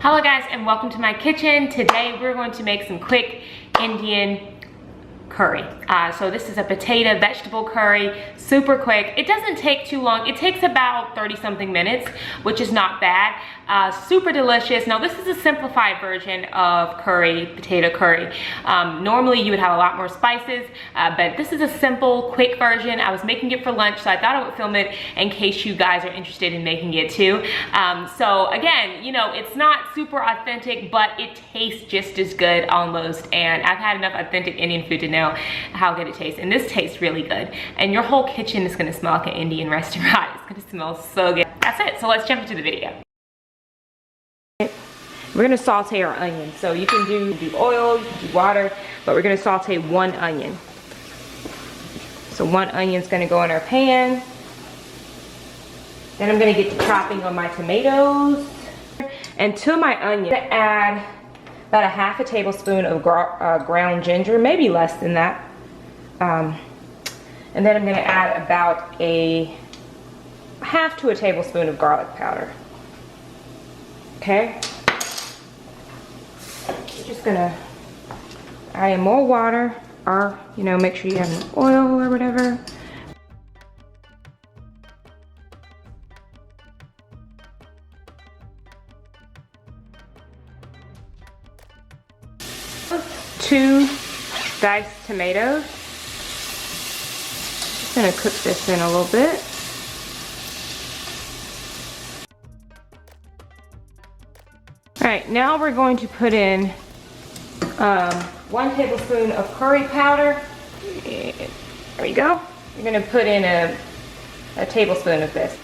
Hello guys, and welcome to my kitchen. Today we're going to make some quick Indian curry. So this is a potato vegetable curry, super quick. It doesn't take too long. It takes about 30 something minutes, which is not bad. Super delicious. Now this is a simplified version of curry, potato curry. Normally you would have a lot more spices, but this is a simple, quick version. I was making it for lunch, so I thought I would film it in case you guys are interested in making it too. So again, you know, it's not super authentic, but it tastes just as good almost. And I've had enough authentic Indian food to know how good it tastes. And this tastes really good. And your whole kitchen is gonna smell like an Indian restaurant. It's gonna smell so good. That's it, so let's jump into the video. We're gonna saute our onions. So you can do oil, you can do water, but we're gonna saute one onion. So one onion's gonna go in our pan. Then I'm gonna get to chopping on my tomatoes. And to my onion, I'm gonna add about a half a tablespoon of ground ginger, maybe less than that. And then I'm gonna add about a half to a tablespoon of garlic powder. Okay? Just gonna add in more water, or you know, make sure you have oil or whatever. Two diced tomatoes. Just gonna cook this in a little bit. All right, now we're going to put in 1 tablespoon of curry powder. There we go. You're gonna put in a tablespoon of this.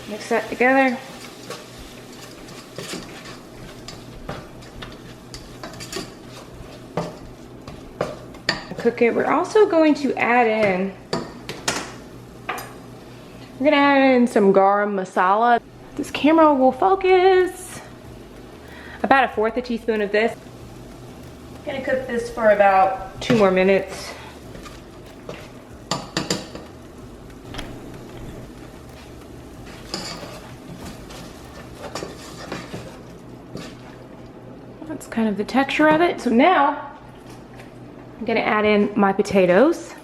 Mix that together. Cook it. We're also going to add in, we're gonna add in some garam masala. This camera will focus. About 1/4 teaspoon of this. I'm gonna cook this for about 2 more minutes. That's kind of the texture of it. So now I'm gonna add in my potatoes.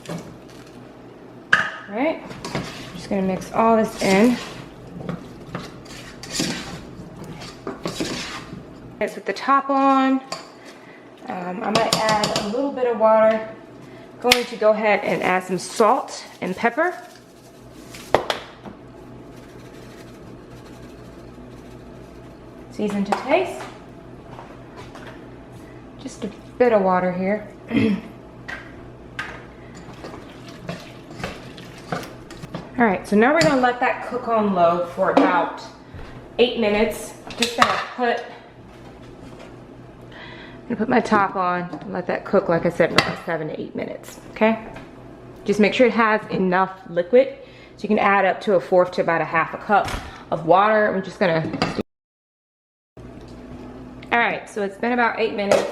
All right, I'm just gonna mix all this in. It's with the top on. I might add a little bit of water. I'm going to go ahead and add some salt and pepper. Season to taste. Just a bit of water here. All right, so now we're gonna let that cook on low for about 8 minutes. I'm just gonna put my top on and let that cook, like I said, for about 7 to 8 minutes, okay? Just make sure it has enough liquid, so you can add up to 1/4 to about 1/2 cup of water. I'm just gonna, all right, so it's been about 8 minutes.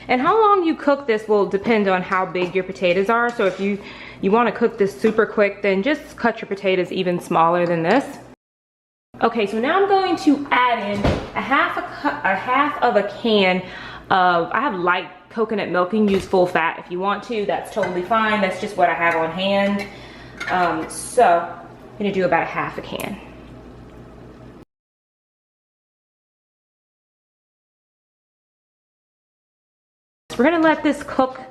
And how long you cook this will depend on how big your potatoes are. So if you want to cook this super quick, then just cut your potatoes even smaller than this. Okay, so now I'm going to add in a half of a can of, I have light coconut milk. You can use full fat if you want to. That's totally fine. That's just what I have on hand. So I'm gonna do about 1/2 can. We're gonna let this cook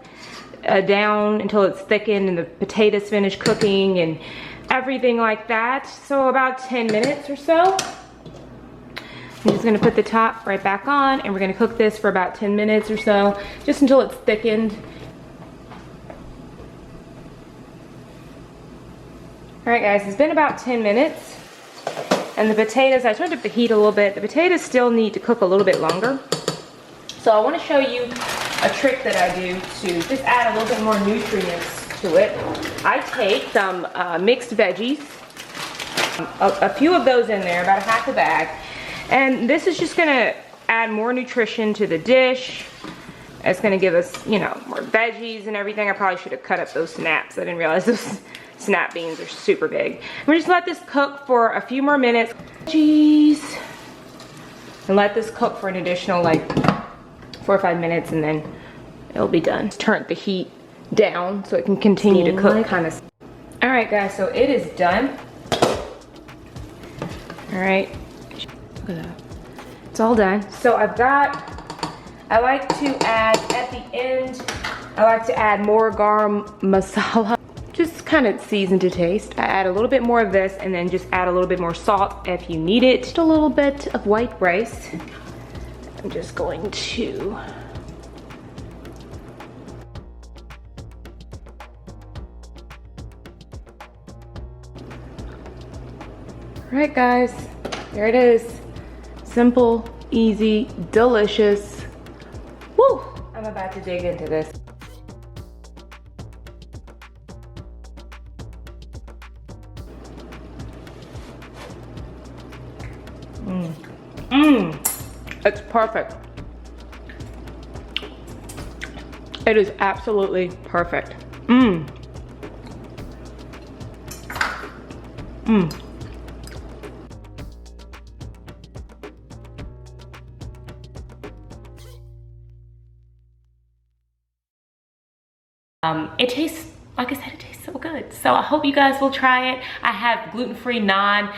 down until it's thickened and the potatoes finish cooking and everything like that. So about 10 minutes or so. I'm just gonna put the top right back on and we're gonna cook this for about 10 minutes or so, just until it's thickened. All right guys, it's been about 10 minutes. And the potatoes, I turned up the heat a little bit. The potatoes still need to cook a little bit longer. So I wanna show you a trick that I do to just add a little bit more nutrients to it. I take some mixed veggies, a few of those in there, about 1/2 bag. And this is just gonna add more nutrition to the dish. It's gonna give us, you know, more veggies and everything. I probably should have cut up those snaps. I didn't realize those snap beans are super big. We're just let this cook for a few more minutes. Veggies. And let this cook for an additional like 4 or 5 minutes, and then it'll be done. Turn the heat down so it can continue to cook kind of. All right guys, so it is done. All right, look at that. It's all done. So I like to add, at the end, I like to add more garam masala. Just kind of season to taste. I add a little bit more of this and then just add a little bit more salt if you need it. Just a little bit of white rice. I'm just going to. All right guys, there it is. Simple, easy, delicious. Woo! I'm about to dig into this. It's perfect. It is absolutely perfect. It tastes, like I said, it tastes so good. So I hope you guys will try it. I have gluten-free naan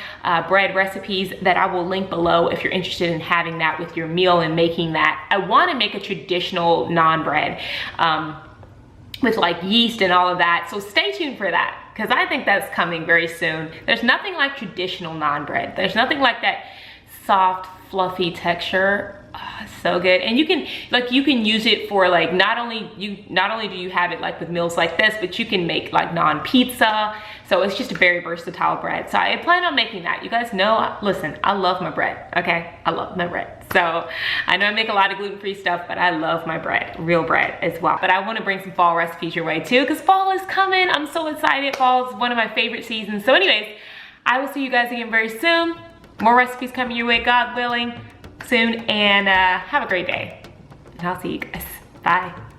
bread recipes that I will link below if you're interested in having that with your meal and making that. I want to make a traditional naan bread with like yeast and all of that. So stay tuned for that, because I think that's coming very soon. There's nothing like traditional naan bread. There's nothing like that soft, fluffy texture. Oh, so good. And you can use it for like, not only do you have it like with meals like this, but you can make like naan pizza. So it's just a very versatile bread. So I plan on making that. You guys know, listen, I love my bread, okay? I love my bread. So I know I make a lot of gluten-free stuff, but I love my bread, real bread as well. But I want to bring some fall recipes your way too, because fall is coming. I'm so excited. Fall is one of my favorite seasons. So anyways, I will see you guys again very soon. More recipes coming your way, God willing, soon. And have a great day. And I'll see you guys. Bye.